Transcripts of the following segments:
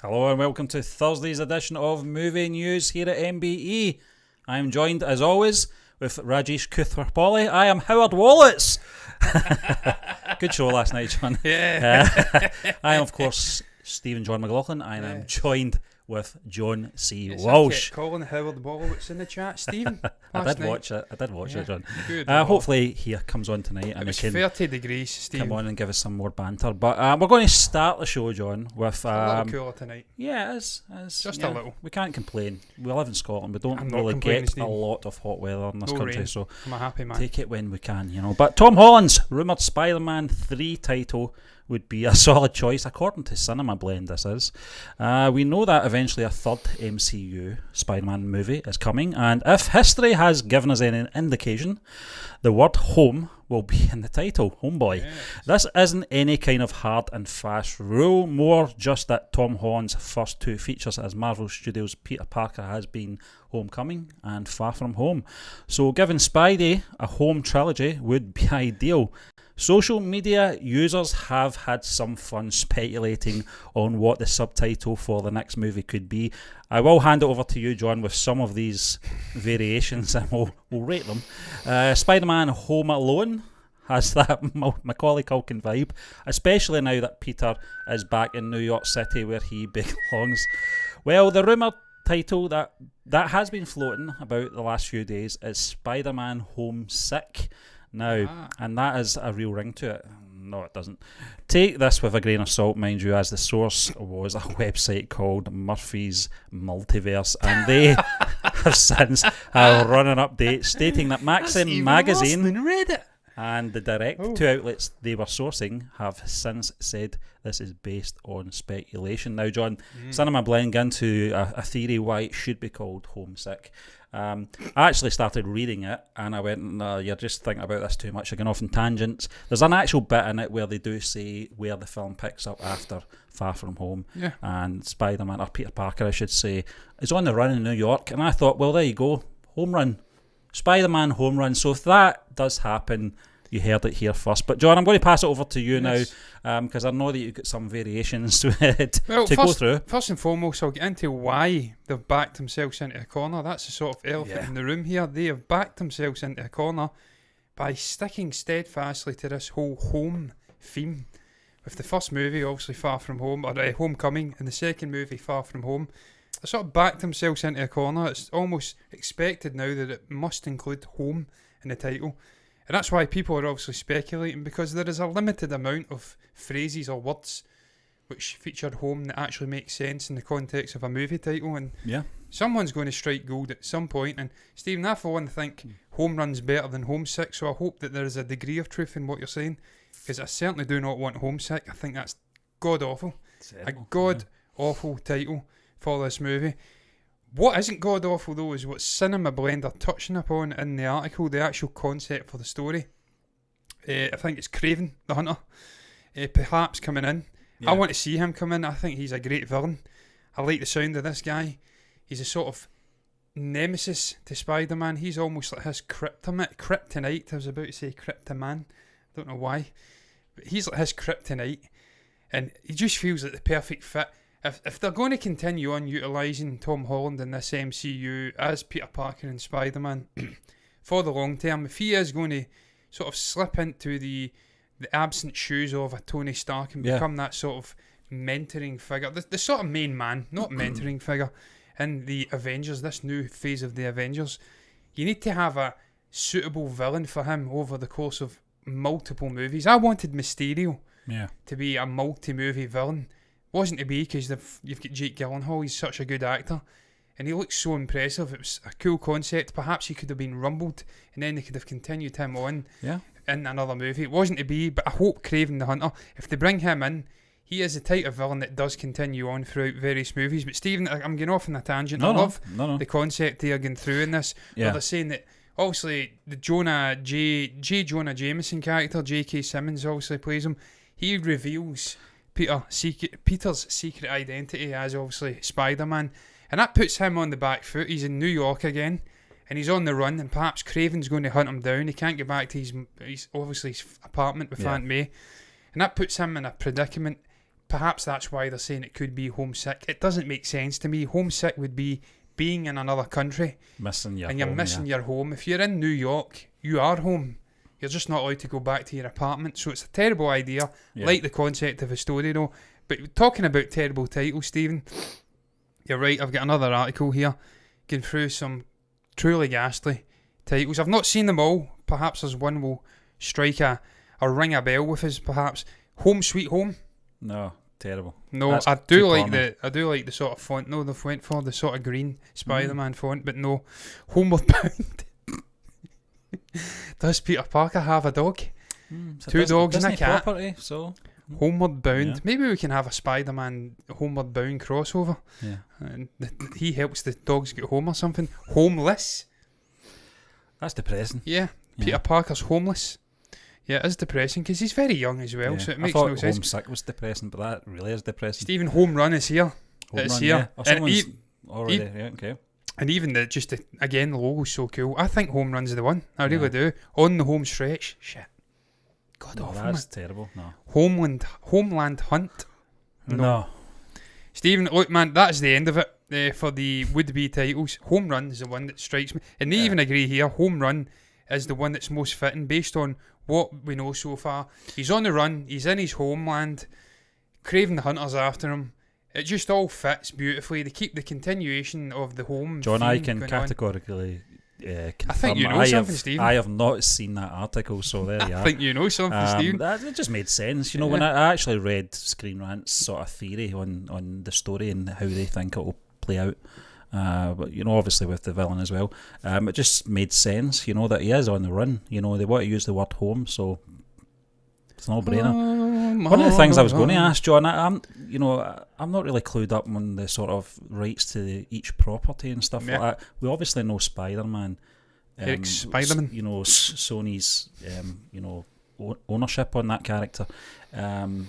Hello and welcome to Thursday's edition of Movie News here at MBE. I am joined, as always, with Rajesh Kuthrapalli. I am Howard Wallets. Good show last night, John. Yeah. I am, of course, Stephen John McLaughlin, and I'm joined with John C. It's Walsh. Colin Howard Wallets in the chat, Stephen. I did watch it, John. Good. Hopefully he comes on tonight and It we was can 30 degrees, Stephen. come on and give us some more banter. But we're going to start the show, John, with... a little cooler tonight. Yeah, it is. Just a little. We can't complain. We live in Scotland. We don't I'm not really complaining, get Steve. a lot of hot weather in this No country, rain. so I'm a happy man. take it when we can, But Tom Holland's rumoured Spider-Man 3 title would be a solid choice, according to Cinema Blend, this is. We know that eventually a third MCU Spider-Man movie is coming, and if history has given us any indication, the word home will be in the title, Homeboy. Yes. This isn't any kind of hard and fast rule, more just that Tom Holland's first two features as Marvel Studios' Peter Parker has been Homecoming and Far From Home. So giving Spidey a home trilogy would be ideal. Social media users have had some fun speculating on what the subtitle for the next movie could be. I will hand it over to you, John, with some of these variations, and we'll rate them. Spider-Man Home Alone has that Macaulay Culkin vibe, especially now that Peter is back in New York City where he belongs. Well, the rumoured title that has been floating about the last few days is Spider-Man Homesick. Now, and that is a real ring to it. No, it doesn't. Take this with a grain of salt, mind you, as the source was a website called Murphy's Multiverse, and they have since run an update stating that Maxim magazine Read it. and the direct two outlets they were sourcing have since said this is based on speculation. Now, John, Cinema Blend into a theory why it should be called Homesick. I actually started reading it and I went, no, you're just thinking about this too much, you're going off on tangents. There's an actual bit in it where they do say where the film picks up after Far From Home, and Spider-Man, or Peter Parker I should say, is on the run in New York, and I thought, well, there you go, home run, Spider-Man home run. So if that does happen, you heard it here first. But John, I'm going to pass it over to you now, because I know that you've got some variations to go through. First and foremost, I'll get into why they've backed themselves into a corner. That's the sort of elephant in the room here. They have backed themselves into a corner by sticking steadfastly to this whole home theme. With the first movie, obviously Far From Home, or Homecoming, and the second movie, Far From Home, they sort of backed themselves into a corner. It's almost expected now that it must include home in the title. And that's why people are obviously speculating, because there is a limited amount of phrases or words which featured home that actually make sense in the context of a movie title. And someone's going to strike gold at some point. And Stephen, I for one think home run's better than homesick, so I hope that there is a degree of truth in what you're saying, because I certainly do not want homesick. I think that's god-awful. A god-awful title for this movie. What isn't god-awful though is what Cinema Blend are touching upon in the article, the actual concept for the story. I think it's Kraven the Hunter, perhaps coming in. I want to see him come in. I think he's a great villain. I like the sound of this guy. He's a sort of nemesis to Spider-Man. He's almost like his kryptonite. I was about to say Kryptoman. I don't know why. But he's like his kryptonite. And he just feels like the perfect fit. If they're going to continue on utilising Tom Holland in this MCU as Peter Parker and Spider-Man for the long term, if he is going to sort of slip into the absent shoes of a Tony Stark and become that sort of mentoring figure, the sort of main man, not mentoring figure, in the Avengers, this new phase of the Avengers, you need to have a suitable villain for him over the course of multiple movies. I wanted Mysterio to be a multi-movie villain. Wasn't to be, because you've got Jake Gyllenhaal. He's such a good actor and he looks so impressive. It was a cool concept. Perhaps he could have been rumbled and then they could have continued him on in another movie. It wasn't to be, but I hope Kraven the Hunter, if they bring him in, he is the type of villain that does continue on throughout various movies. But Stephen, I'm getting off on a tangent. I love the concept they are going through in this, where they're saying that obviously the Jonah Jameson character, J.K. Simmons obviously plays him. He reveals Peter's secret identity as obviously Spider-Man, and that puts him on the back foot. He's in New York again and he's on the run, and perhaps Kraven's going to hunt him down. He can't get back to his apartment with Aunt May, and that puts him in a predicament. perhaps that's why they're saying it could be homesick. It doesn't make sense to me. Homesick would be being in another country. Missing your and home, you're missing your home. If you're in New York, you are home. You're just not allowed to go back to your apartment. So it's a terrible idea. Yeah. Like the concept of a story though. But talking about terrible titles, Stephen, you're right. I've got another article here going through some truly ghastly titles. I've not seen them all. Perhaps there's one will strike a ring a bell with us. Perhaps Home Sweet Home. No, terrible. No, That's I do too like common. the sort of font. No, they've went for the sort of green Spider-Man font, but no, Homeward Bound. Does Peter Parker have a dog? It's a Two dogs and a Disney cat. property, so Homeward Bound. Yeah. Maybe we can have a Spider-Man Homeward Bound crossover. yeah. And he helps the dogs get home or something. Homeless. That's depressing. Yeah, Yeah. Peter Parker's homeless. Yeah, it is depressing because he's very young as well, Yeah. so it I makes thought no sense. Homesick was depressing, but that really is depressing. Stephen, Home Run is here. Home It's Run, here. yeah. Oh, And someone's already. Yeah, okay. And even again, the logo's so cool. I think Home Run's the one. I really do. On the home stretch. Shit. God No, awful, that's man. terrible. No. Homeland Hunt. No. Stephen, look, man, that's the end of it for the would-be titles. Home Run is the one that strikes me. And they Yeah. even agree here, Home Run is the one that's most fitting based on what we know so far. He's on the run. He's in his homeland. Craven the Hunter's after him. It just all fits beautifully. They keep the continuation of the home. John, theme I can going on. categorically confirm I think you know I something, have, Stephen. I have not seen that article, so there you I are. think you know something, Stephen. That it just made sense, you know. When I actually read Screen Rant's sort of theory on the story and how they think it will play out, but you know, obviously with the villain as well, it just made sense, you know, that he is on the run. You know, they want to use the word home, so it's a no-brainer. One of the things I was going to ask, John, I'm not really clued up on the sort of rights to each property and stuff like that. We obviously know Spider-Man. Eric Spiderman. You know, Sony's, ownership on that character, and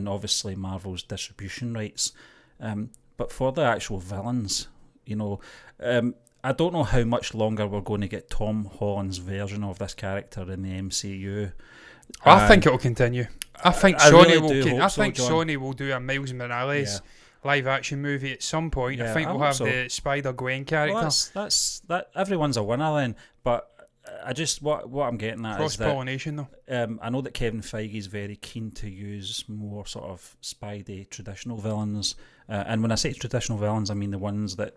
obviously Marvel's distribution rights. But for the actual villains, you know, I don't know how much longer we're going to get Tom Holland's version of this character in the MCU. I think it will continue. I think I Sony really will. do hope so, John. Sony will do a Miles Morales live action movie at some point. Yeah, I think I we'll hope have so. the Spider Gwen character. Well, that. Everyone's a winner then, but I just what I'm getting at Cross is that pollination though. I know that Kevin Feige is very keen to use more sort of Spidey traditional villains, and when I say traditional villains, I mean the ones that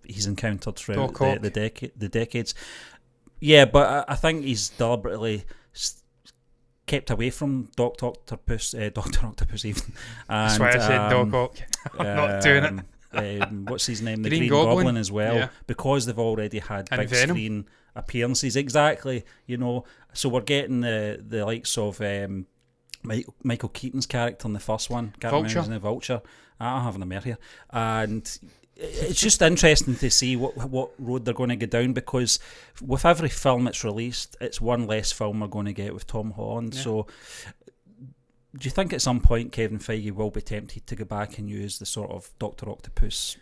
he's encountered throughout the decades. Yeah, but I think he's deliberately kept away from Doctor Octopus even. And, That's why I said Doc Ock. I'm not doing it. What's his name? The Green Green Goblin. Goblin as well, Yeah. because they've already had And big Venom. screen appearances. Exactly, you know. So we're getting the likes of Michael Keaton's character in the first one, Vulture. The Vulture. I have him here, and it's just interesting to see what road they're going to go down, because with every film that's released, it's one less film we're going to get with Tom Holland. Yeah. So do you think at some point Kevin Feige will be tempted to go back and use the sort of Dr. Octopus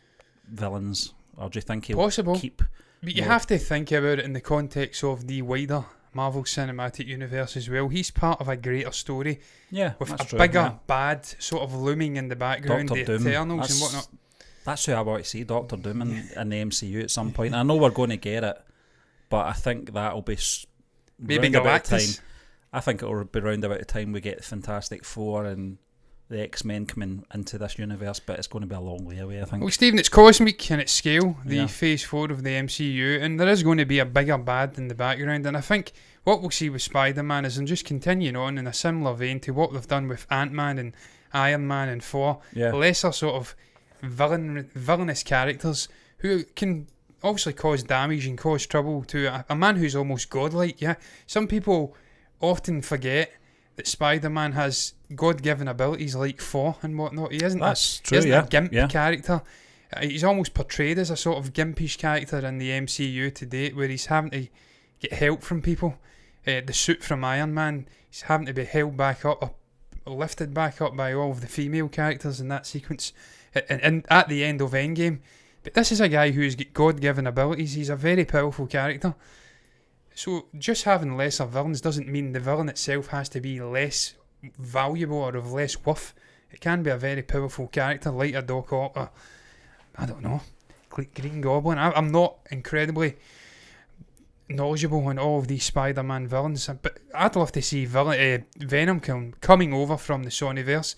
villains, or do you think he'll keep... But you have to think about it in the context of the wider Marvel Cinematic Universe as well. He's part of a greater story, with a bigger bad sort of looming in the background, Dr. the Doom. Eternals and whatnot. That's who I want to see, Doctor Doom in the MCU at some point. I know we're going to get it, but I think that'll be maybe Galactus. Galactus. I think it'll be round about the time we get Fantastic Four and the X-Men coming into this universe, but it's going to be a long way away, I think. Well, Stephen, it's cosmic in its scale, the Yeah. Phase 4 of the MCU, and there is going to be a bigger bad in the background, and I think what we'll see with Spider-Man is them just continuing on in a similar vein to what they've done with Ant-Man and Iron Man and Thor. Yeah. Lesser sort of villainous characters who can obviously cause damage and cause trouble to a man who's almost godlike. Yeah, some people often forget that Spider-Man has God-given abilities like Thor and whatnot. He isn't true, a gimp character. He's almost portrayed as a sort of gimpish character in the MCU to date, where he's having to get help from people. The suit from Iron Man, he's having to be held back up, or lifted back up by all of the female characters in that sequence, and at the end of Endgame. But this is a guy who's got God-given abilities. He's a very powerful character. So just having lesser villains doesn't mean the villain itself has to be less valuable or of less worth. it can be a very powerful character like a Doc Ock or, I don't know, Green Goblin. I'm not incredibly knowledgeable on all of these Spider-Man villains, but I'd love to see Venom coming over from the Sonyverse,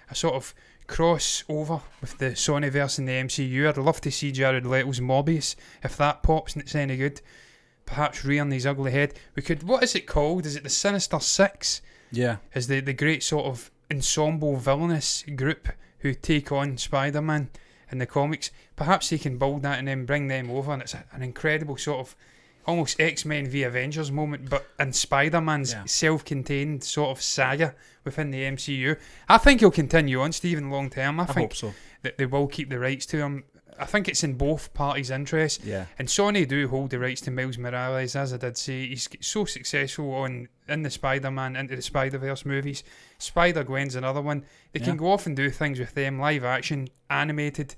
a sort of crossover with the Sonyverse and the MCU. I'd love to see Jared Leto's Morbius, if that pops and it's any good. Perhaps rearing his ugly head. We could, what is it called? Is it the Sinister Six? Yeah. Is the great sort of ensemble villainous group who take on Spider-Man in the comics. Perhaps they can build that and then bring them over, and it's an incredible sort of almost X-Men v Avengers moment, but in Spider-Man's self-contained sort of saga within the MCU. I think he'll continue on, Stephen, long term. I think hope so. That they will keep the rights to him. I think it's in both parties' interest. Yeah. And Sony do hold the rights to Miles Morales, as I did say. He's so successful in the Spider-Man, into the Spider-Verse movies. Spider-Gwen's another one. They can go off and do things with them, live action, animated,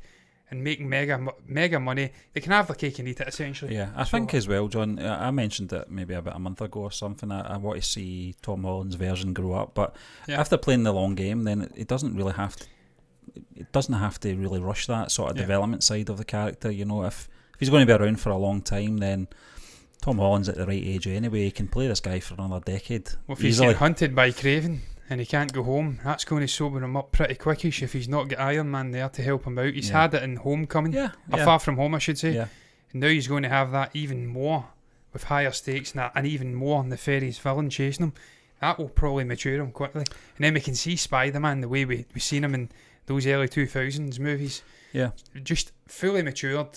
and make mega money. They can have their cake and eat it, essentially. Yeah, I think as well, John, I mentioned it maybe about a month ago or something. I want to see Tom Holland's version grow up, but if they're playing the long game, then it doesn't really have to. It doesn't have to really rush that sort of development side of the character. You know, if he's going to be around for a long time, then Tom Holland's at the right age anyway. He can play this guy for another decade. Well, if he's getting hunted by Kraven and he can't go home, that's going to sober him up pretty quickish if he's not got Iron Man there to help him out. He's had it in Homecoming, Far From Home, I should say. Yeah. And now he's going to have that even more with higher stakes and even more nefarious villain chasing him. That will probably mature him quickly. And then we can see Spider-Man the way we've seen him in those early 2000s movies. Yeah. Just fully matured,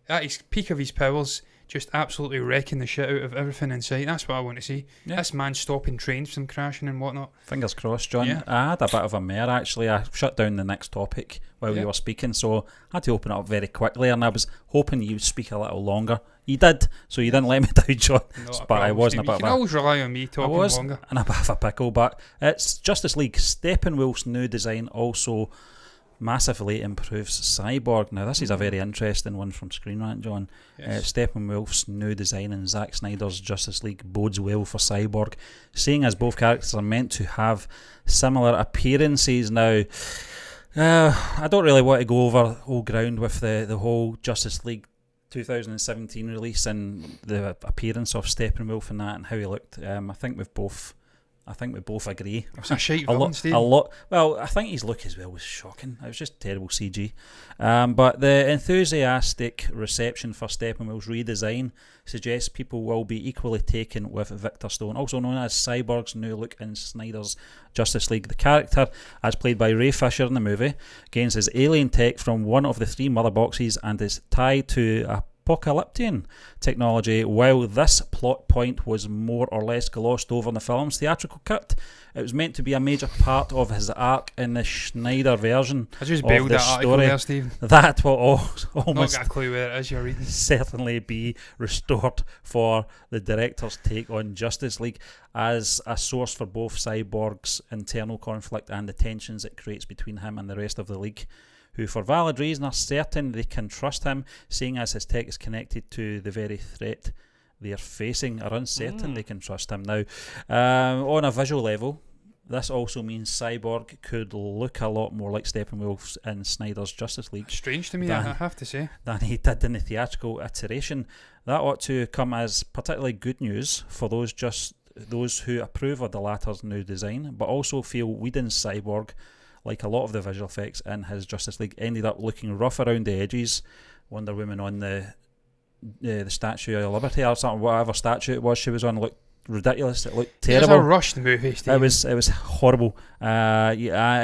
at his peak of his powers, just absolutely wrecking the shit out of everything in sight. That's what I want to see. Yeah. This man stopping trains from crashing and whatnot. Fingers crossed, John. Yeah. I had a bit of a mare, actually. I shut down the next topic while we were speaking, so I had to open it up very quickly, and I was hoping you'd speak a little longer. You did, so you didn't let me down, John. But I wasn't a bit of a... You can always rely on me talking longer. And a bit of a pickle, but it's Justice League. Steppenwolf's new design also massively improves Cyborg. Now, this is a very interesting one from Screen Rant, John. Yes. Steppenwolf's new design in Zack Snyder's Justice League bodes well for Cyborg, seeing as both characters are meant to have similar appearances. Now, I don't really want to go over old ground with the whole Justice League 2017 release and the appearance of Steppenwolf and that and how he looked. I think we both agree. It was a shite villain, Steve. A lot. Well, I think his look as well was shocking. It was just terrible CG. But the enthusiastic reception for Steppenwolf's redesign suggests people will be equally taken with Victor Stone, also known as Cyborg's new look in Snyder's Justice League. The character, as played by Ray Fisher in the movie, gains his alien tech from one of the three mother boxes and is tied to a apocalyptic technology. While this plot point was more or less glossed over in the film's theatrical cut, it was meant to be a major part of his arc in the Snyder version. I just bailed that article there, Steve. That will almost not got a clue where it is you're reading. Certainly be restored for the director's take on Justice League as a source for both Cyborg's internal conflict and the tensions it creates between him and the rest of the League, who for valid reason are certain they can trust him, seeing as his tech is connected to the very threat they're facing, are uncertain they can trust him. Now, on a visual level, this also means Cyborg could look a lot more like Steppenwolf in Snyder's Justice League. Strange to me, I have to say. Than he did in the theatrical iteration. That ought to come as particularly good news for those who approve of the latter's new design, but also feel Whedon's Cyborg, like a lot of the visual effects in his Justice League, ended up looking rough around the edges. Wonder Woman on the Statue of Liberty or something, whatever statue it was she was on, looked ridiculous. It looked terrible. It was a rushed movie, Steve. It was horrible. I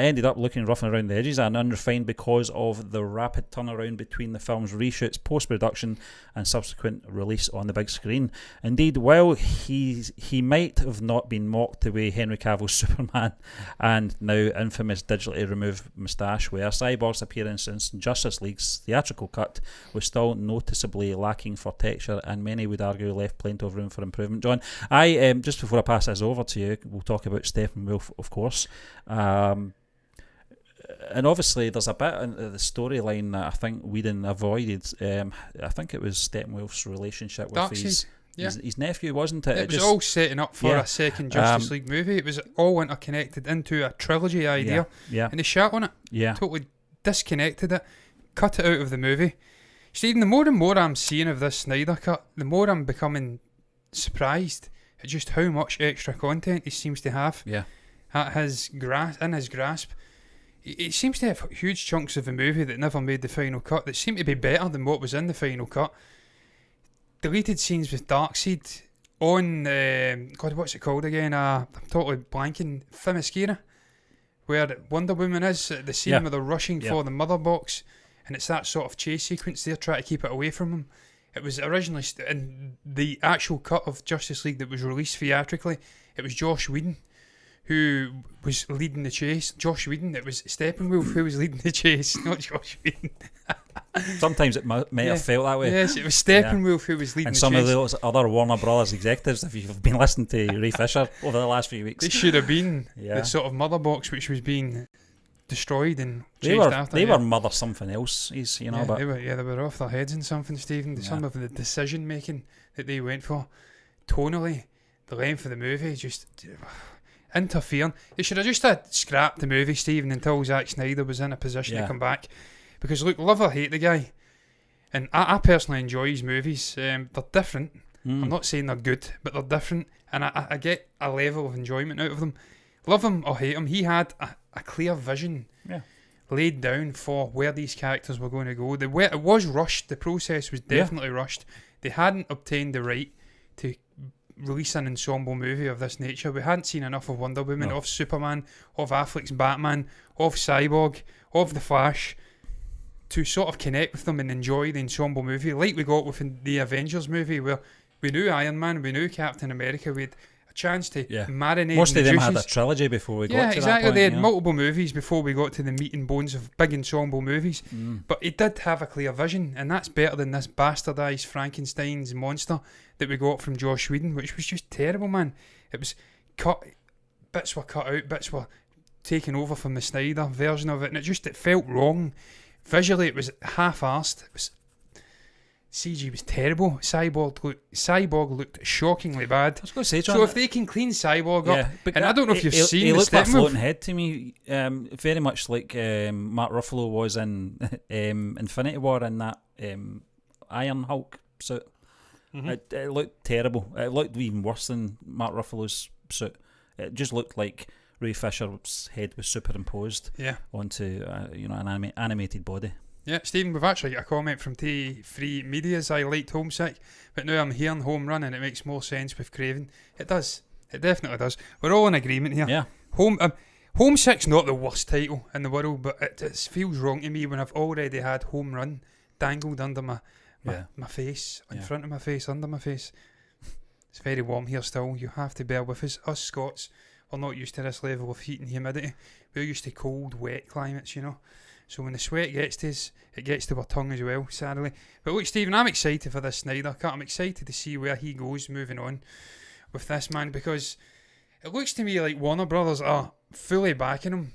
ended up looking rough and around the edges and unrefined because of the rapid turnaround between the film's reshoots, post-production and subsequent release on the big screen. Indeed, while he might have not been mocked the way Henry Cavill's Superman and now infamous digitally removed moustache were, Cyborg's appearance in Justice League's theatrical cut was still noticeably lacking for texture, and many would argue left plenty of room for improvement. John, just before I pass this over to you, we'll talk about Steppenwolf, of course. And obviously there's a bit in the storyline that I think Whedon avoided. I think it was Steppenwolf's relationship with his nephew, wasn't it? It was all setting up for a second Justice League movie. It was all interconnected into a trilogy idea. Yeah. And they shat on it. Yeah. Totally disconnected it. Cut it out of the movie. Stephen, the more and more I'm seeing of this Snyder cut, the more I'm becoming surprised at just how much extra content he seems to have. Yeah. At his grasp. It seems to have huge chunks of the movie that never made the final cut that seem to be better than what was in the final cut. Deleted scenes with Darkseid on God, what's it called again? I'm totally blanking. Themyscira, where Wonder Woman is. The scene where they're rushing for the mother box, and it's that sort of chase sequence. They're trying to keep it away from him. It was originally in the actual cut of Justice League that was released theatrically. It was Joss Whedon who was leading the chase. Joss Whedon. It was Steppenwolf who was leading the chase, not Joss Whedon. Sometimes it might have felt that way. Yes, it was Steppenwolf who was leading the chase. And some of those other Warner Brothers executives, if you've been listening to Ray Fisher over the last few weeks, they should have been the sort of mother box which was being destroyed and chased after. They were mother something else. But they were off their heads in something, Stephen. Some of the decision making that they went for, tonally, the length of the movie, just interfering. They should have just scrapped the movie, Stephen, until Zack Snyder was in a position to come back. Because look, love or hate the guy, and I personally enjoy his movies. They're different. I'm not saying they're good, but they're different, and I get a level of enjoyment out of them. Love him or hate him, he had a clear vision laid down for where these characters were going to go. It was rushed. The process was definitely rushed. They hadn't obtained the right to release an ensemble movie of this nature. We hadn't seen enough of Wonder Woman, of Superman, of Affleck's Batman, of Cyborg, of The Flash, to sort of connect with them and enjoy the ensemble movie like we got with the Avengers movie, where we knew Iron Man, we knew Captain America, we had a chance to marinate. Most of them juices. had a trilogy before we got to exactly. that point. They had multiple movies before we got to the meat and bones of big ensemble movies. But it did have a clear vision, and that's better than this bastardised Frankenstein's monster that we got from Joss Whedon, which was just terrible, man. It was cut, bits were cut out, bits were taken over from the Snyder version of it, and it felt wrong. Visually, it was half-arsed. CG was terrible. Cyborg looked shockingly bad. I was going to say, John, so if they can clean Cyborg up, and I don't know if you've seen he the looked like a Steppenwolf. floating head to me, very much like Mark Ruffalo was in Infinity War in that Iron Hulk suit. It looked terrible. It looked even worse than Mark Ruffalo's suit. It just looked like Ray Fisher's head was superimposed onto an animated body. Yeah, Stephen, we've actually got a comment from T3 Media's. I liked Homesick, but now I'm hearing Home Run and it makes more sense with Craven. It does. It definitely does. We're all in agreement here. Yeah. Homesick's not the worst title in the world, but it feels wrong to me when I've already had Home Run dangled under my face, in front of my face, under my face. It's very warm here still. You have to bear with us. Us Scots, we're not used to this level of heat and humidity. We're used to cold, wet climates, So when the sweat gets to us, it gets to our tongue as well, sadly. But look, Stephen, I'm excited for this Snyder cut. I'm excited to see where he goes moving on with this, man, because it looks to me like Warner Brothers are fully backing him.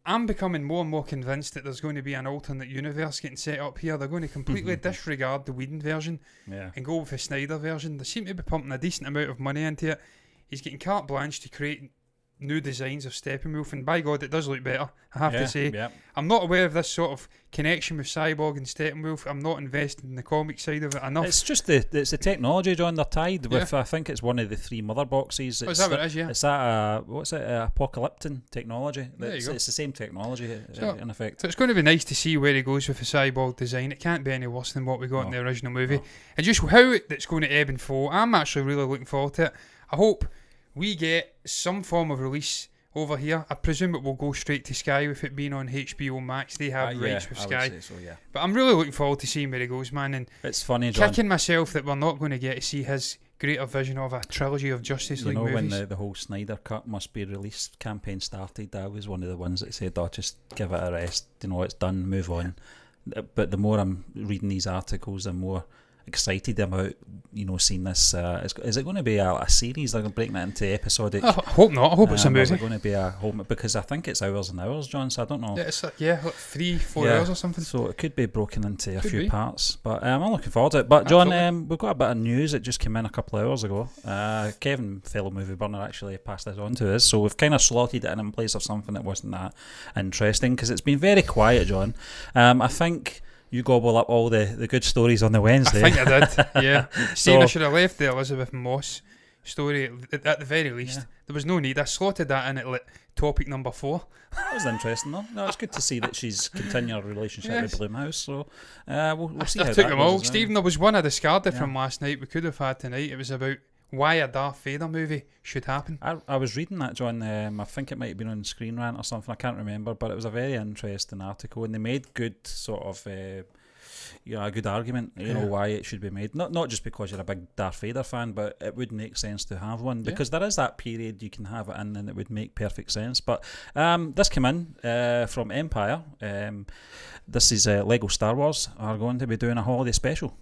I'm becoming more and more convinced that there's going to be an alternate universe getting set up here. They're going to completely disregard the Whedon version and go with the Snyder version. They seem to be pumping a decent amount of money into it. He's getting carte blanche to create new designs of Steppenwolf, and by God, it does look better, I have to say. Yeah. I'm not aware of this sort of connection with Cyborg and Steppenwolf. I'm not invested in the comic side of it enough. It's just the technology, John. They're tied with, I think it's one of the 3 mother boxes. Is that what it is, yeah? It's that, apocalyptin technology. There you go. It's the same technology, in effect. So it's going to be nice to see where he goes with the Cyborg design. It can't be any worse than what we got in the original movie. And just how it's going to ebb and flow, I'm actually really looking forward to it. I hope we get some form of release over here. I presume it will go straight to Sky with it being on HBO Max. They have rights with Sky. I would say so, yeah. But I'm really looking forward to seeing where it goes, man. And it's funny, John, kicking myself that we're not going to get to see his greater vision of a trilogy of Justice League movies. When the whole Snyder Cut must be released campaign started, I was one of the ones that said, just give it a rest. It's done, move on. But the more I'm reading these articles, the more excited about seeing this. Is it going to be a series? They're breaking it into episodic. I hope not. I hope it's a movie. Is it going to be a home? Because I think it's hours and hours, John. So I don't know. Yeah, it's like 3-4 hours or something. So it could be broken into a few parts. But I'm looking forward to it. But John, we've got a bit of news that just came in a couple of hours ago. Kevin, fellow movie burner, actually passed this on to us. So we've kind of slotted it in place of something that wasn't that interesting because it's been very quiet, John. I think you gobble up all the good stories on the Wednesday. I think I did, yeah. Steve, I should have left the Elizabeth Moss story at the very least. Yeah. There was no need. I slotted that in at topic number 4. That was interesting, though. No, it's good to see that she's continuing her relationship with Blumhouse. So we'll see how that goes. I took them all. Stephen, there was one I discarded from last night we could have had tonight. It was about why a Darth Vader movie should happen. I was reading that, John. I think it might have been on Screen Rant or something. I can't remember, but it was a very interesting article, and they made good sort of a good argument. Why it should be made. Not just because you're a big Darth Vader fan, but it would make sense to have one because there is that period you can have it in, and it would make perfect sense. But this came in from Empire. This is Lego Star Wars are going to be doing a holiday special.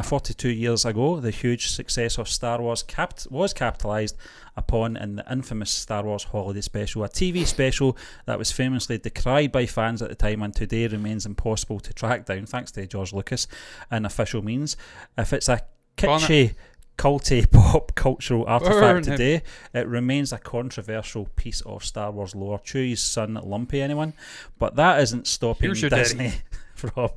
42 years ago, the huge success of Star Wars was capitalised upon in the infamous Star Wars Holiday Special, a TV special that was famously decried by fans at the time and today remains impossible to track down, thanks to George Lucas and official means. If it's a kitschy, culty pop cultural artefact today, it remains a controversial piece of Star Wars lore. Chewie's son Lumpy, anyone? But that isn't stopping Disney from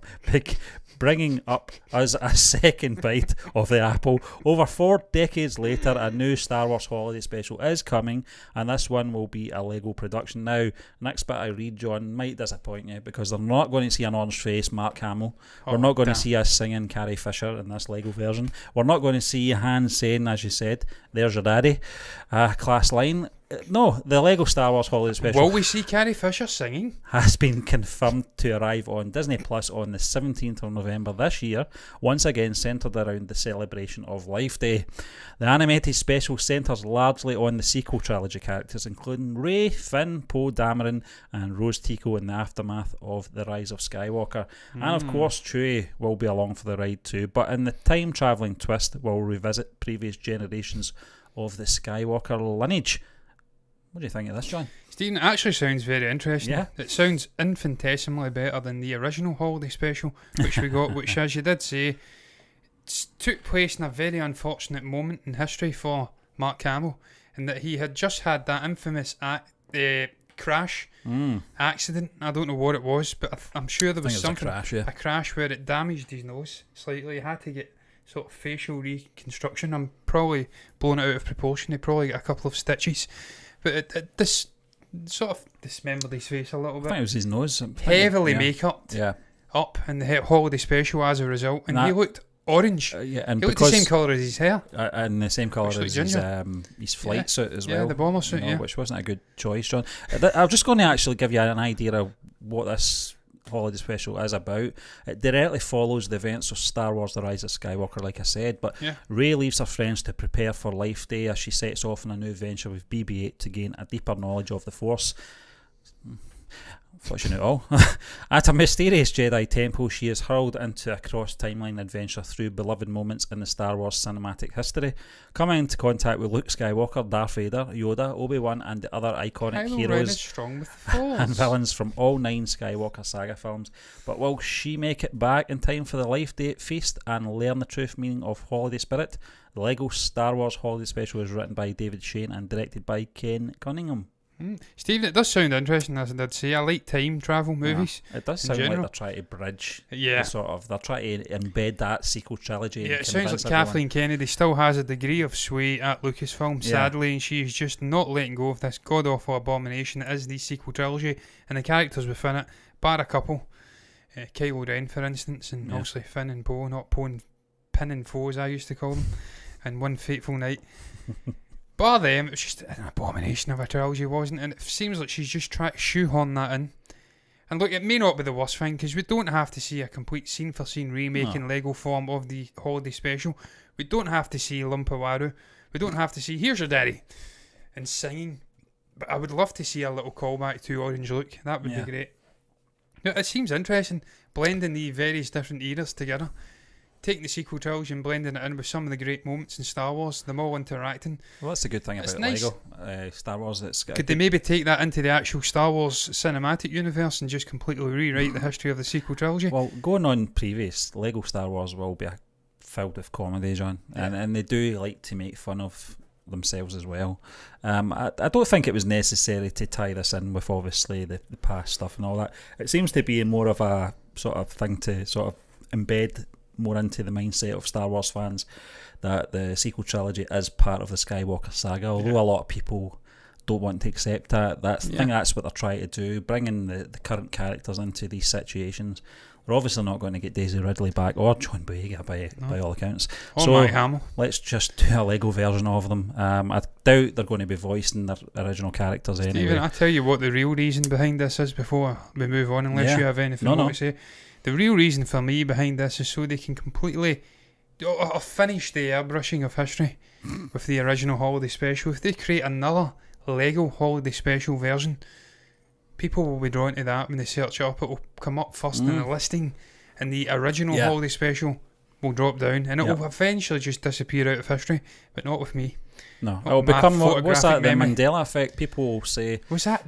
bringing up us a second bite of the apple. Over 4 decades later, a new Star Wars Holiday Special is coming, and this one will be a Lego production. Now, next bit I read, John, might disappoint you because they're not going to see an orange-faced Mark Hamill. We're not going to see us singing Carrie Fisher in this Lego version. We're not going to see Han saying, as you said, "There's your daddy," class line. No, the Lego Star Wars Holiday Special. Will we see Carrie Fisher singing? Has been confirmed to arrive on Disney Plus on the 17th of November this year, once again centred around the celebration of Life Day. The animated special centres largely on the sequel trilogy characters, including Rey, Finn, Poe Dameron and Rose Tico in the aftermath of The Rise of Skywalker. And of course Chewie will be along for the ride too, but in the time-travelling twist we'll revisit previous generations of the Skywalker lineage. What do you think of this, John? Stephen, it actually sounds very interesting. Yeah. It sounds infinitesimally better than the original Holiday Special, which we got, which, as you did say, took place in a very unfortunate moment in history for Mark Hamill, in that he had just had that infamous crash accident. I don't know what it was, but I'm sure there was something. A crash where it damaged his nose slightly. He had to get sort of facial reconstruction. I'm probably blowing it out of proportion. He probably got a couple of stitches. But this sort of dismembered his face a little bit. I think it was his nose. Heavily make-upped up in the Holiday Special as a result. And he looked orange. And he looked the same colour as his hair. And the same colour as his flight suit as well. Yeah, the bomber suit, which wasn't a good choice, John. I'm just going to actually give you an idea of what this Holiday Special is about. It directly follows the events of Star Wars The Rise of Skywalker, like I said, but Rey leaves her friends to prepare for Life Day as she sets off on a new venture with BB-8 to gain a deeper knowledge of the Force. Thought you knew it all. At a mysterious Jedi temple, she is hurled into a cross-timeline adventure through beloved moments in the Star Wars cinematic history, coming into contact with Luke Skywalker, Darth Vader, Yoda, Obi-Wan and the other iconic heroes and villains from all 9 Skywalker saga films. But will she make it back in time for the Life Day feast and learn the truth meaning of holiday spirit? The Lego Star Wars Holiday Special is written by David Shane and directed by Ken Cunningham. Stephen, it does sound interesting, as I did say. I like time travel movies. It does sound like they're trying to bridge they're trying to embed that sequel trilogy. Yeah, it sounds like Kathleen Kennedy still has a degree of sway at Lucasfilm, sadly, and she's just not letting go of this god-awful abomination that is the sequel trilogy, and the characters within it, bar a couple. Kylo Ren, for instance, and obviously Finn and Poe, not Poe and Pin and Foe, as I used to call them, and One Fateful Night. Bar them, it was just an abomination of a trilogy, wasn't it? And it seems like she's just trying to shoehorn that in. And look, it may not be the worst thing, because we don't have to see a complete scene-for-scene remake in Lego form of the Holiday Special. We don't have to see Lumpawaru. We don't have to see, "Here's your daddy," and singing. But I would love to see a little callback to Orange Luke. That would be great. It seems interesting, blending the various different eras together. taking the sequel trilogy and blending it in with some of the great moments in Star Wars, them all interacting. Well, that's the good thing about nice. Lego Star Wars. Could they maybe take that into the actual Star Wars cinematic universe and just completely rewrite the history of the sequel trilogy? Well, going on previous, Lego Star Wars will be filled with comedy, John, and they do like to make fun of themselves as well. I don't think it was necessary to tie this in with obviously the past stuff and all that. It seems to be more of a sort of thing to sort of embed more into the mindset of Star Wars fans that the sequel trilogy is part of the Skywalker saga, although a lot of people don't want to accept that. I think that's what they're trying to do, bringing the current characters into these situations. We're obviously not going to get Daisy Ridley back or John Boyega by all accounts. Or Mark Hamill. Let's just do a Lego version of them. I doubt they're going to be voicing their original characters anyway. Stephen, I'll tell you what the real reason behind this is before we move on, unless you have anything more to say. The real reason for me behind this is so they can completely finish the airbrushing of history with the original holiday special. If they create another Lego holiday special version, people will be drawn to that when they search it up. It will come up first in the listing, and the original holiday special will drop down, and it will eventually just disappear out of history, but not with me. No, it will become what's that? The Mandela effect. People will say,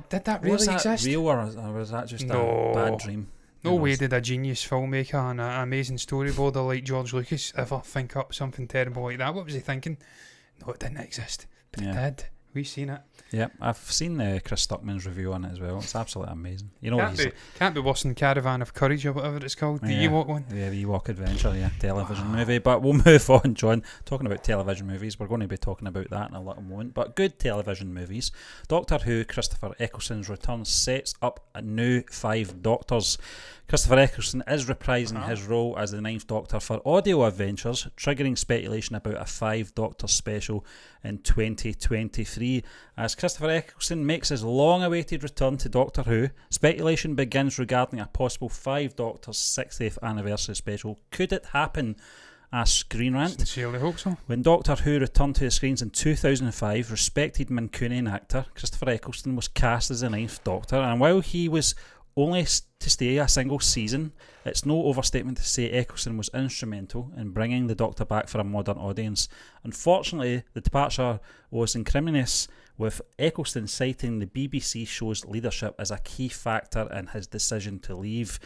did that really exist? Was that real or was that just a bad dream? No way did a genius filmmaker and an amazing storyboarder like George Lucas ever think up something terrible like that. What was he thinking? No, it didn't exist, but it did. We've seen it. Yeah, I've seen Chris Stuckman's review on it as well. It's absolutely amazing. You know, can't be worse than Caravan of Courage or whatever it's called, the Ewok one. Yeah, the Ewok Adventure, television movie. But we'll move on, John. Talking about television movies, we're going to be talking about that in a little moment. But good television movies. Doctor Who, Christopher Eccleston's return sets up a new 5 Doctors. Christopher Eccleston is reprising his role as the 9th Doctor for audio adventures, triggering speculation about a 5 Doctor special in 2023. As Christopher Eccleston makes his long-awaited return to Doctor Who, speculation begins regarding a possible 5 Doctors 60th anniversary special. Could it happen? Asks Screen Rant. Sincerely hope so. When Doctor Who returned to the screens in 2005, respected Mancunian actor Christopher Eccleston was cast as the 9th Doctor, and while he was only to stay a single season, it's no overstatement to say Eccleston was instrumental in bringing the Doctor back for a modern audience. Unfortunately, the departure was incremenous, with Eccleston citing the BBC show's leadership as a key factor in his decision to leave.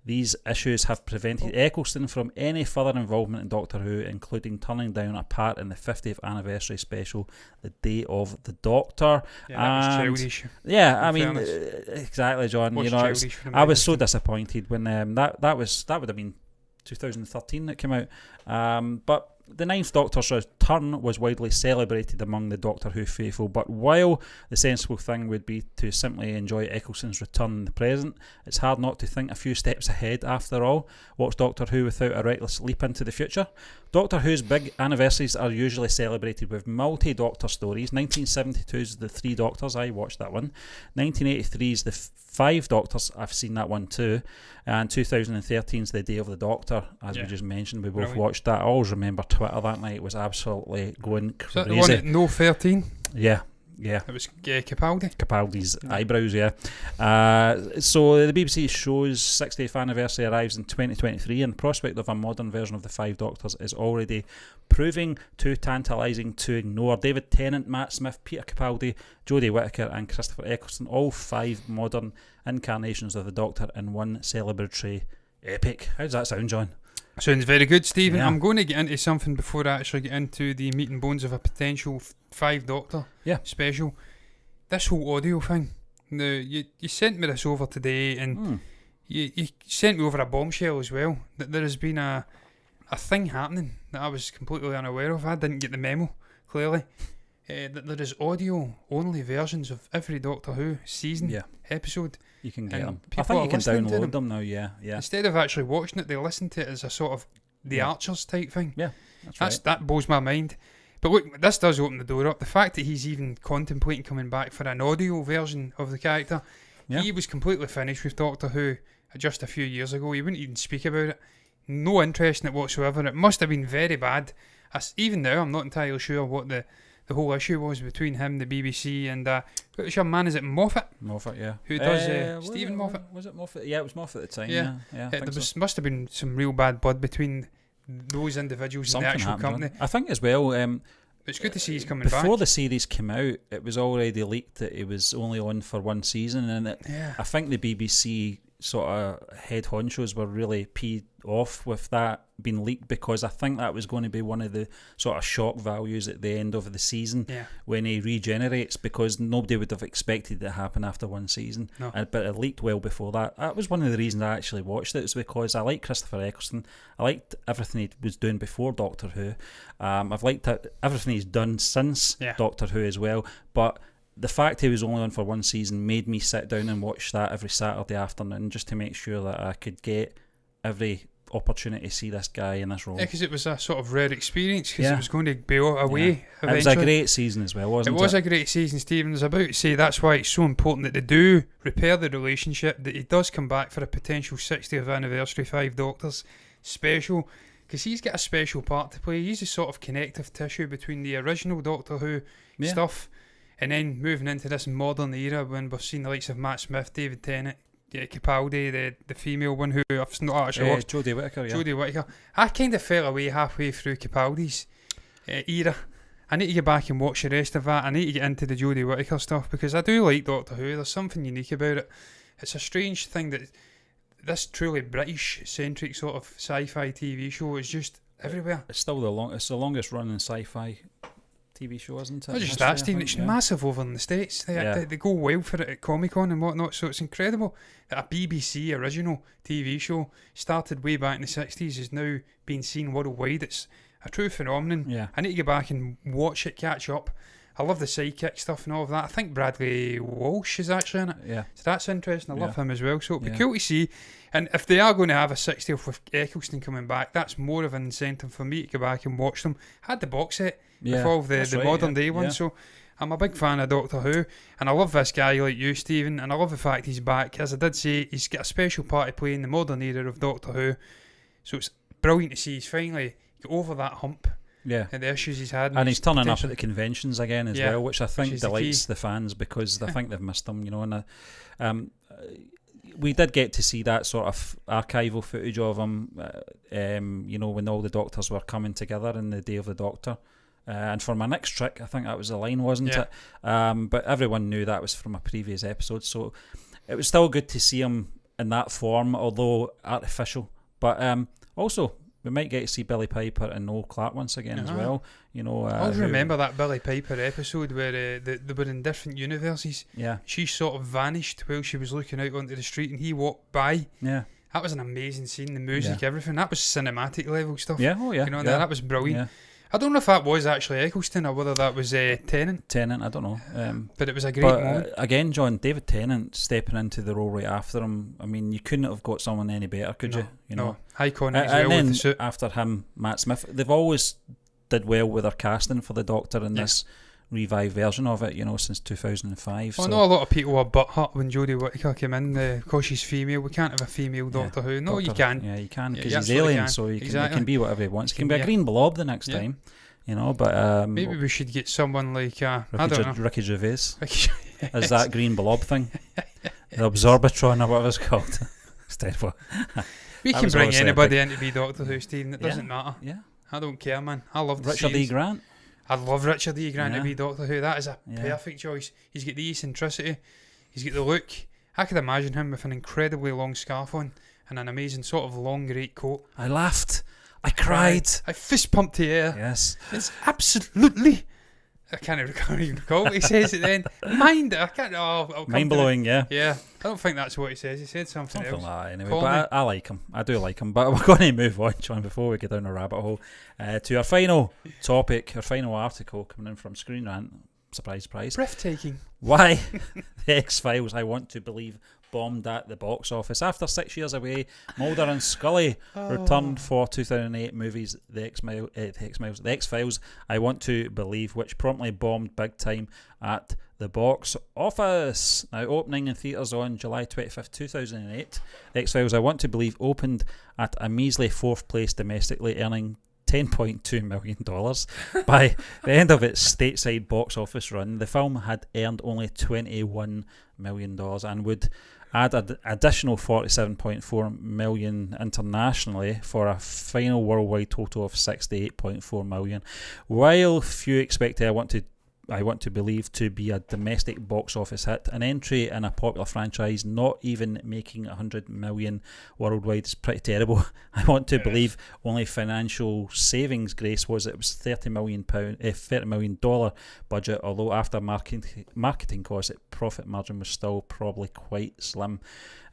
These issues have prevented Eccleston from any further involvement in Doctor Who, including turning down a part in the 50th anniversary special, The Day of the Doctor. Yeah, that was childish. Yeah, I mean, exactly, John. You know, I was so disappointed when that would have been 2013 that came out. But the 9th Doctor's return was widely celebrated among the Doctor Who faithful, but while the sensible thing would be to simply enjoy Eccleston's return in the present, it's hard not to think a few steps ahead after all. What's Doctor Who without a reckless leap into the future? Doctor Who's big anniversaries are usually celebrated with multi-Doctor stories. 1972's The 3 Doctors, I watched that one. 1983's The 5 Doctors, I've seen that one too. And 2013's The Day of the Doctor, as we just mentioned, we both watched that. I always remember Twitter that night was absolutely going crazy. Is that the one at No 13? Yeah. Yeah, it was Capaldi. Capaldi's eyebrows, so the BBC show's 60th anniversary arrives in 2023, and the prospect of a modern version of the 5 Doctors is already proving too tantalising to ignore. David Tennant, Matt Smith, Peter Capaldi, Jodie Whittaker and Christopher Eccleston, all 5 modern incarnations of the Doctor in one celebratory epic. How does that sound, John? Sounds very good, Stephen. I'm going to get into something before I actually get into the meat and bones of a potential 5 Doctor special. This whole audio thing. Now, you sent me this over today, and you sent me over a bombshell as well, that there has been a thing happening that I was completely unaware of. I didn't get the memo, clearly. That there is audio-only versions of every Doctor Who season episode. You can get them. I think you can download them now, yeah. Instead of actually watching it, they listen to it as a sort of the Archers type thing. Yeah, that's right. That blows my mind. But look, this does open the door up. The fact that he's even contemplating coming back for an audio version of the character. He was completely finished with Doctor Who just a few years ago. He wouldn't even speak about it. No interest in it whatsoever. It must have been very bad. Even now, I'm not entirely sure what the whole issue was between him, the BBC, and which man is it? Moffat, yeah. Who does Stephen Moffat? Was it Moffat? Yeah, it was Moffat at the time. Yeah. There must have been some real bad blood between those individuals in the Something actual happened. company. I think as well. It's good to see he's coming back. Before the series came out, it was already leaked that it was only on for one season, and I think the BBC sort of head honchos were really peed off with that being leaked, because I think that was going to be one of the sort of shock values at the end of the season when he regenerates, because nobody would have expected it to happen after one season. No. But it leaked well before that. That was one of the reasons I actually watched it, is because I like Christopher Eccleston. I liked everything he was doing before Doctor Who. I've liked everything he's done since Doctor Who as well, but the fact he was only on for one season made me sit down and watch that every Saturday afternoon, just to make sure that I could get every opportunity to see this guy in this role. Yeah, because it was a sort of rare experience, because it was going to be away eventually. It was a great season as well, wasn't it? It was a great season, Stephen. I was about to say that's why it's so important that they do repair the relationship, that he does come back for a potential 60th anniversary 5 Doctors special, because he's got a special part to play. He's a sort of connective tissue between the original Doctor Who stuff and then moving into this modern era when we've seen the likes of Matt Smith, David Tennant, Capaldi, the female one who I've not actually watched. Jodie Whittaker, Jodie Whittaker. I kind of fell away halfway through Capaldi's era. I need to get back and watch the rest of that. I need to get into the Jodie Whittaker stuff, because I do like Doctor Who. There's something unique about it. It's a strange thing that this truly British-centric sort of sci-fi TV show is just everywhere. It's still the longest running sci-fi TV show, isn't it? Not just that, Stephen, it's massive over in the States. They go wild for it at Comic-Con and whatnot, so it's incredible that a BBC original TV show started way back in the 60s is now being seen worldwide. It's a true phenomenon. Yeah. I need to get back and watch it, catch up. I love the sidekick stuff and all of that. I think Bradley Walsh is actually in it. Yeah. So that's interesting. I love him as well. So it'll be cool to see. And if they are going to have a 60th with Eccleston coming back, that's more of an incentive for me to go back and watch them. I had the box set with all of the modern day ones. So I'm a big fan of Doctor Who. And I love this guy like you, Stephen. And I love the fact he's back. As I did say, he's got a special part to play in the modern era of Doctor Who. So it's brilliant to see he's finally got over that hump. And the issues he's had, and he's turning up at the conventions again as well, which I think delights the fans, because I think they've missed him, you know. And we did get to see that sort of archival footage of him, you know, when all the Doctors were coming together in the Day of the Doctor. And for my next trick, I think that was the line, wasn't it? But everyone knew that was from a previous episode, so it was still good to see him in that form, although artificial. But also, we might get to see Billy Piper and Noel Clarke once again as well. You know, I always remember that Billy Piper episode where they were in different universes. Yeah, she sort of vanished while she was looking out onto the street, and he walked by. Yeah, that was an amazing scene. The music, everything. That was cinematic level stuff. Yeah, oh yeah. You know, that was brilliant. Yeah. I don't know if that was actually Eccleston or whether that was Tennant. I don't know. But it was a great moment. Again, John, David Tennant stepping into the role right after him. I mean, you couldn't have got someone any better, could you? You know, iconic as well with the suit. After him, Matt Smith. They've always did well with their casting for the Doctor in this revived version of it, you know, since 2005. Well, I know a lot of people were butthurt when Jodie Whittaker came in because she's female. We can't have a female Doctor Who. No, you can. Yeah, you can, because he's alien, so he can be whatever he wants. He can be a green blob the next time, you know, but... maybe we should get someone like, I don't know. Ricky Gervais. As that green blob thing. The Absorbitron or whatever it's called. It's terrible. We can bring anybody in to be Doctor Who, Stephen. It doesn't matter. Yeah. I don't care, man. I love the Richard E. Grant. I love Richard E. Grant to be Doctor Who. That is a perfect choice. He's got the eccentricity. He's got the look. I could imagine him with an incredibly long scarf on and an amazing sort of long great coat. I laughed. I cried. I fist pumped the air. Yes. It's absolutely... I can't even recall what he says at the end. Mind it. I can't... Mind blowing, yeah. Yeah. I don't think that's what he says. He said something else. Like that anyway. But I like him. I do like him. But we're going to move on, John, before we get down a rabbit hole, to our final topic, our final article coming in from Screen Rant. Surprise, surprise. Breathtaking. Why the X-Files, I want to believe, bombed at the box office. After 6 years away, Mulder and Scully returned for 2008 movies The X-Files, I want to believe, which promptly bombed big time at the box office. Now, opening in theatres on July 25th, 2008, The X-Files, I want to believe, opened at a measly 4th place domestically, earning $10.2 million. By the end of its stateside box office run, the film had earned only $21 million and would add an additional 47.4 million internationally for a final worldwide total of 68.4 million. While few expect I want to believe to be a domestic box office hit, an entry in a popular franchise not even making 100 million worldwide is pretty terrible. I want to believe only financial savings, Grace, was it was $30 million budget, although after marketing costs, its profit margin was still probably quite slim.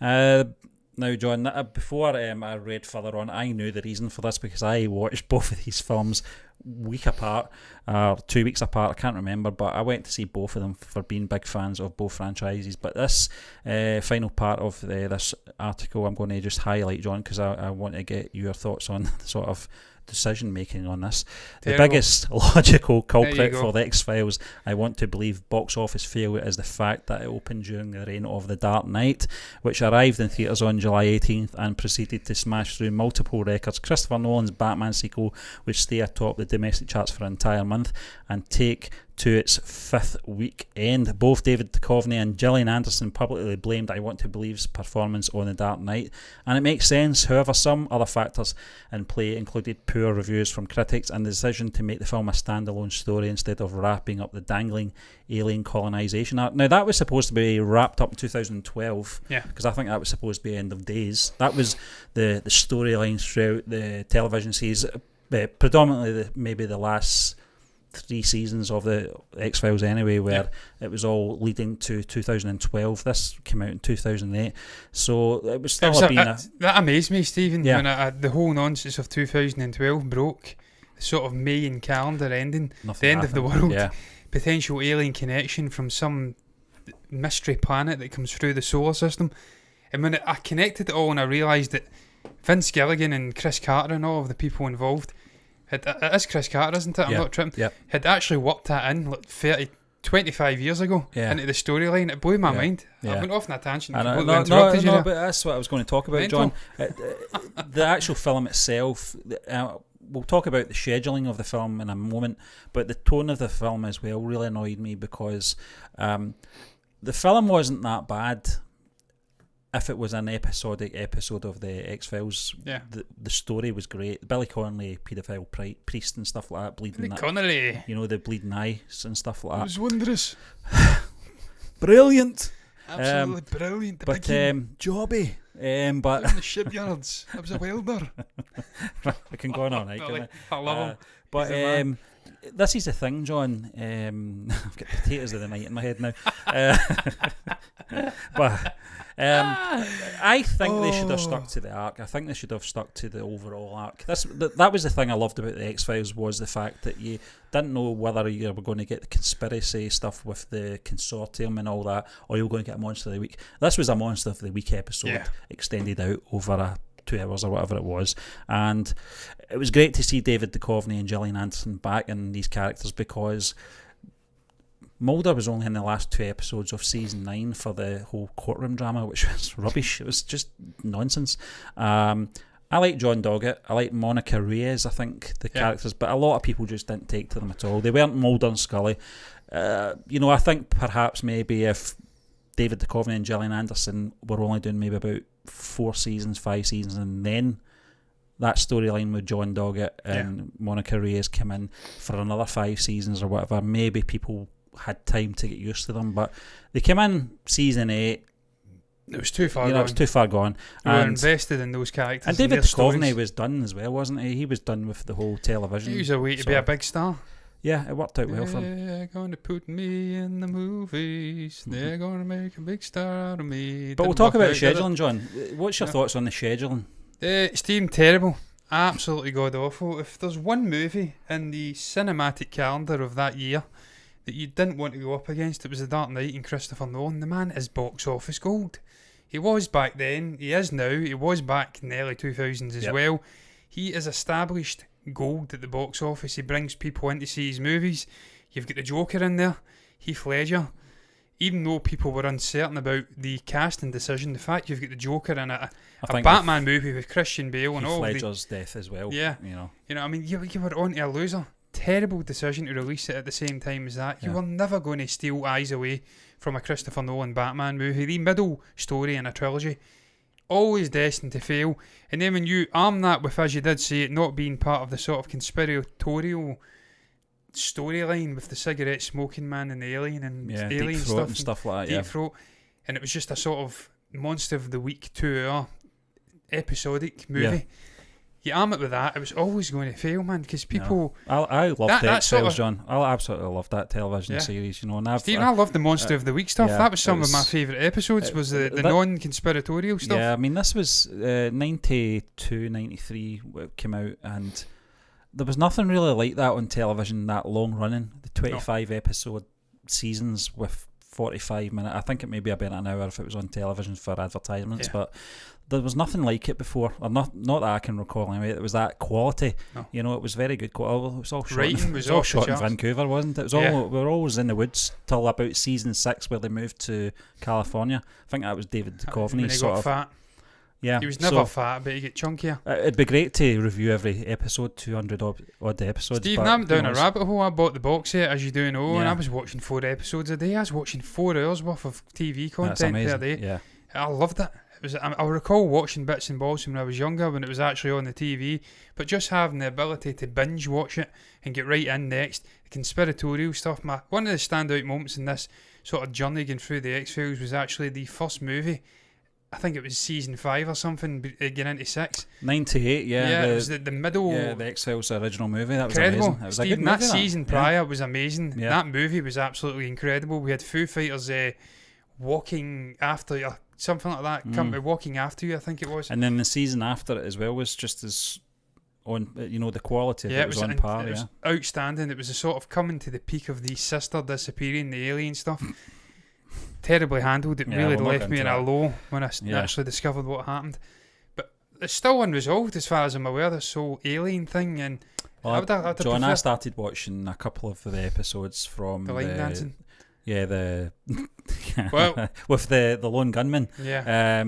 Now, John, before I read further on, I knew the reason for this because I watched both of these films week apart, 2 weeks apart, I can't remember, but I went to see both of them for being big fans of both franchises. But this final part of this article I'm going to just highlight, John, because I want to get your thoughts on sort of decision making on this. The biggest logical culprit for the X-Files, I want to believe, box office failure is the fact that it opened during the reign of The Dark Knight, which arrived in theatres on July 18th and proceeded to smash through multiple records. Christopher Nolan's Batman sequel would stay atop the domestic charts for an entire month and take to its fifth week end. Both David Duchovny and Gillian Anderson publicly blamed I Want to Believe's performance on The Dark Knight, and it makes sense. However, some other factors in play included poor reviews from critics and the decision to make the film a standalone story instead of wrapping up the dangling alien colonisation arc. Now, that was supposed to be wrapped up in 2012, because I think that was supposed to be End of Days. That was the storylines throughout the television series, predominantly maybe the last 3 seasons of the X-Files anyway, where it was all leading to 2012. This came out in 2008, so it was still that amazed me, Stephen, when the whole nonsense of 2012 broke. The sort of Mayan calendar ending, the end of the world, potential alien connection from some mystery planet that comes through the solar system. And when I connected it all and I realised that Vince Gilligan and Chris Carter and all of the people involved, it is Chris Carter, isn't it? I'm not tripping. Had actually worked that in like 25 years ago into the storyline. It blew my mind. I went off on a tangent. No, but that's what I was going to talk about, John. The actual film itself, we'll talk about the scheduling of the film in a moment, but the tone of the film as well really annoyed me because the film wasn't that bad. If it was an episodic episode of the X-Files, the story was great. Billy Connolly, paedophile priest and stuff like that, bleeding Connolly, the bleeding eyes and stuff like that. It was wondrous. Brilliant. Absolutely brilliant. But jobby. But in the shipyards, I was a welder. I can go on all night. I love him. But this is the thing, John. I've got potatoes of the night in my head now. But I think they should have stuck to the arc. I think they should have stuck to the overall arc. That was the thing I loved about the X-Files, was the fact that you didn't know whether you were going to get the conspiracy stuff with the consortium and all that, or you were going to get a Monster of the Week. This was a Monster of the Week episode extended out over 2 hours or whatever it was, and it was great to see David Duchovny and Gillian Anderson back in these characters, because Mulder was only in the last 2 episodes of season 9 for the whole courtroom drama, which was rubbish. It was just nonsense. I like John Doggett. I like Monica Reyes, I think, the characters, but a lot of people just didn't take to them at all. They weren't Mulder and Scully. I think perhaps maybe if David Duchovny and Gillian Anderson were only doing maybe about 4 seasons, 5 seasons, and then that storyline with John Doggett and Monica Reyes came in for another 5 seasons or whatever, maybe people had time to get used to them. But they came in season 8. It was too far gone. It was too far gone. We were invested in those characters. And David Duchovny was done as well, wasn't he? He was done with the whole television. He was a way to be a big star. Yeah, it worked out well for him. They're going to put me in the movies. They're going to make a big star out of me. But we'll talk about scheduling, John. What's your thoughts on the scheduling? Steve, terrible. Absolutely god awful. If there's one movie in the cinematic calendar of that year that you didn't want to go up against, it was The Dark Knight and Christopher Nolan. The man is box office gold. He was back then, he is now, he was back in the early 2000s as well. He is established gold at the box office. He brings people in to see his movies. You've got the Joker in there, Heath Ledger. Even though people were uncertain about the casting decision, the fact you've got the Joker in a Batman movie with Christian Bale and all Heath Ledger's death as well. Yeah, I mean, you were on to a loser. Terrible decision to release it at the same time as that. You were never going to steal eyes away from a Christopher Nolan Batman movie. The middle story in a trilogy, always destined to fail. And then when you arm that with, as you did say, it not being part of the sort of conspiratorial storyline with the cigarette smoking man and the alien and alien stuff like that, deep throat, and it was just a sort of Monster of the Week 2-hour episodic movie. You arm it with that, it was always going to fail, man, because people... I loved the X-Files, John. I absolutely loved that television series, you know. And Stephen, I loved the Monster of the Week stuff. That was some of my favourite episodes, was the non-conspiratorial stuff. Yeah, I mean, this was 92, 93 when it came out, and there was nothing really like that on television, that long running. The 25 episode seasons with 45 minutes. I think it may be about an hour if it was on television for advertisements, but there was nothing like it before, or not that I can recall anyway. It was that quality, you know. It was very good quality. It was all shot in Vancouver, wasn't it? It was all, we were always in the woods till about season 6 where they moved to California. I think that was David Duchovny. When he got fat. Yeah, he was never fat, but he get chunkier. It'd be great to review every episode, 200 odd episodes. Stephen, I'm down a rabbit hole. I bought the box set, as you do know, and I was watching 4 episodes a day. I was watching 4 hours worth of TV content per day. Yeah, I loved it. I recall watching bits and bobs when I was younger, when it was actually on the TV, but just having the ability to binge watch it and get right in next. The conspiratorial stuff. One of the standout moments in this sort of journey going through the X-Files was actually the first movie. I think it was season 5 or something, getting into 6. 98, it was the middle. Yeah, the X-Files original movie. That was incredible. Amazing. It was Stephen, a good movie, that season prior was amazing. Yeah. That movie was absolutely incredible. We had Foo Fighters walking after you, something like that. Walking after you, I think it was. And then the season after it as well was just as on, you know, the quality of it was on par. It was outstanding. It was a sort of coming to the peak of the sister disappearing, the alien stuff. Terribly handled. It really left me in a low when I actually discovered what happened. But it's still unresolved as far as I'm aware, this whole alien thing. And John, I started watching a couple of the episodes from the line dancing. Yeah, well, with the lone gunman. Yeah.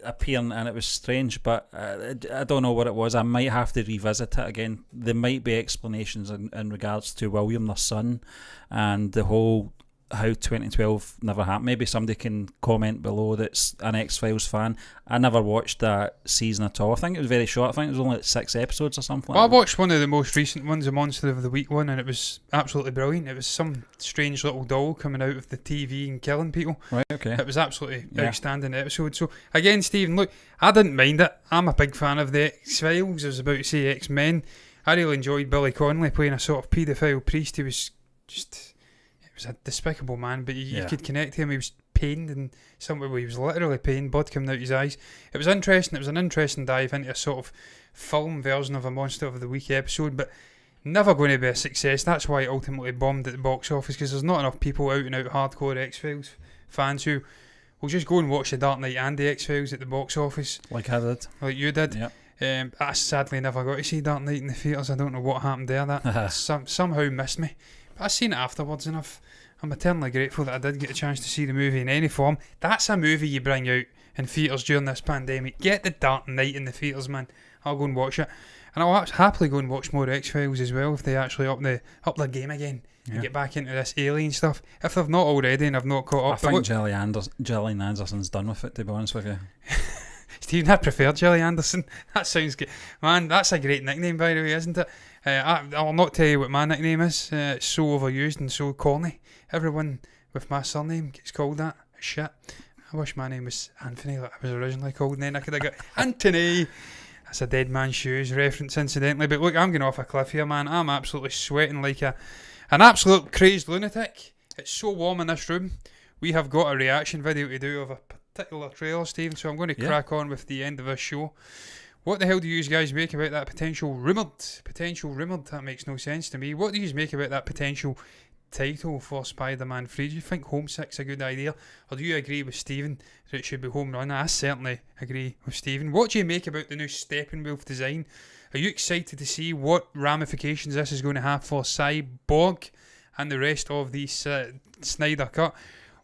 Appearing, and it was strange, but I don't know what it was. I might have to revisit it again. There might be explanations in regards to William, their son, and the whole how 2012 never happened. Maybe somebody can comment below that's an X-Files fan. I never watched that season at all. I think it was very short. I think it was only 6 episodes or something. Well, I watched one of the most recent ones, the Monster of the Week one, and it was absolutely brilliant. It was some strange little doll coming out of the TV and killing people. Right, okay. It was absolutely outstanding episode. So again, Stephen, look, I didn't mind it. I'm a big fan of the X-Files. I was about to say X-Men. I really enjoyed Billy Connolly playing a sort of paedophile priest. He was just... a despicable man, but you could connect to him. He was pained in some way. He was literally pained, blood coming out his eyes. It was interesting. It was an interesting dive into a sort of film version of a Monster of the Week episode, but never going to be a success. That's why it ultimately bombed at the box office, because there's not enough people out and out hardcore X-Files fans who will just go and watch The Dark Knight and the X-Files at the box office. Like I did. Like you did. Yeah. I sadly never got to see Dark Knight in the theatres. I don't know what happened there. That somehow missed me. But I've seen it afterwards, and I'm eternally grateful that I did get a chance to see the movie in any form. That's a movie you bring out in theatres during this pandemic. Get The Dark Knight in the theatres, man. I'll go and watch it. And I'll happily go and watch more X-Files as well if they actually up their game again and get back into this alien stuff. If they've not already and I've not caught up. I think Gillian Anderson's done with it, to be honest with you. Stephen, I prefer Gillian Anderson. That sounds good. Man, that's a great nickname, by the way, isn't it? I'll not tell you what my nickname is. It's so overused and so corny. Everyone with my surname gets called that. Shit. I wish my name was Anthony, like I was originally called, and then I could have got Anthony. That's a Dead Man's Shoes reference, incidentally. But look, I'm going off a cliff here, man. I'm absolutely sweating like an absolute crazed lunatic. It's so warm in this room. We have got a reaction video to do of a particular trailer, Stephen, so I'm going to crack on with the end of this show. What the hell do you guys make about that potential rumoured? That makes no sense to me. What do you make about that potential title for Spider-Man 3? Do you think Homesick's a good idea, or do you agree with Stephen that it should be Home Run? I certainly agree with Stephen. What do you make about the new Steppenwolf design? Are you excited to see what ramifications this is going to have for Cyborg and the rest of the Snyder cut?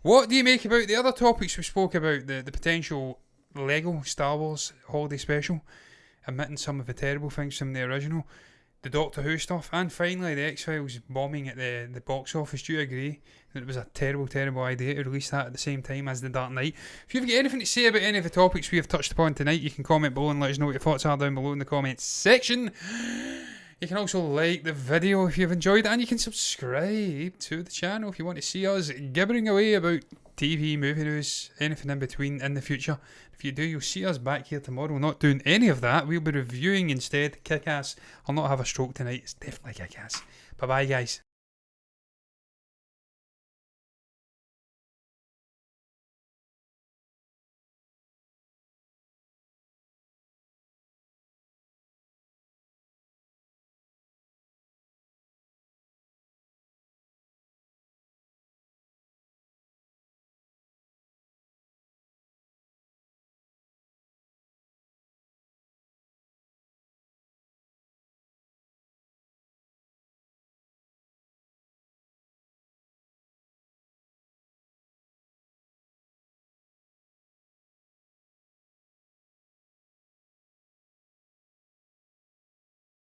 What do you make about the other topics we spoke about, the potential Lego Star Wars holiday special, omitting some of the terrible things from the original? the Doctor Who stuff, and finally the X-Files bombing at the box office. Do you agree that it was a terrible, terrible idea to release that at the same time as The Dark Knight? If you've got anything to say about any of the topics we have touched upon tonight, you can comment below and let us know what your thoughts are down below in the comments section. You can also like the video if you've enjoyed it, and you can subscribe to the channel if you want to see us gibbering away about TV, movie news, anything in between in the future. If you do, you'll see us back here tomorrow not doing any of that. We'll be reviewing instead. Kick-Ass. I'll not have a stroke tonight. It's definitely Kick-Ass. Bye-bye, guys.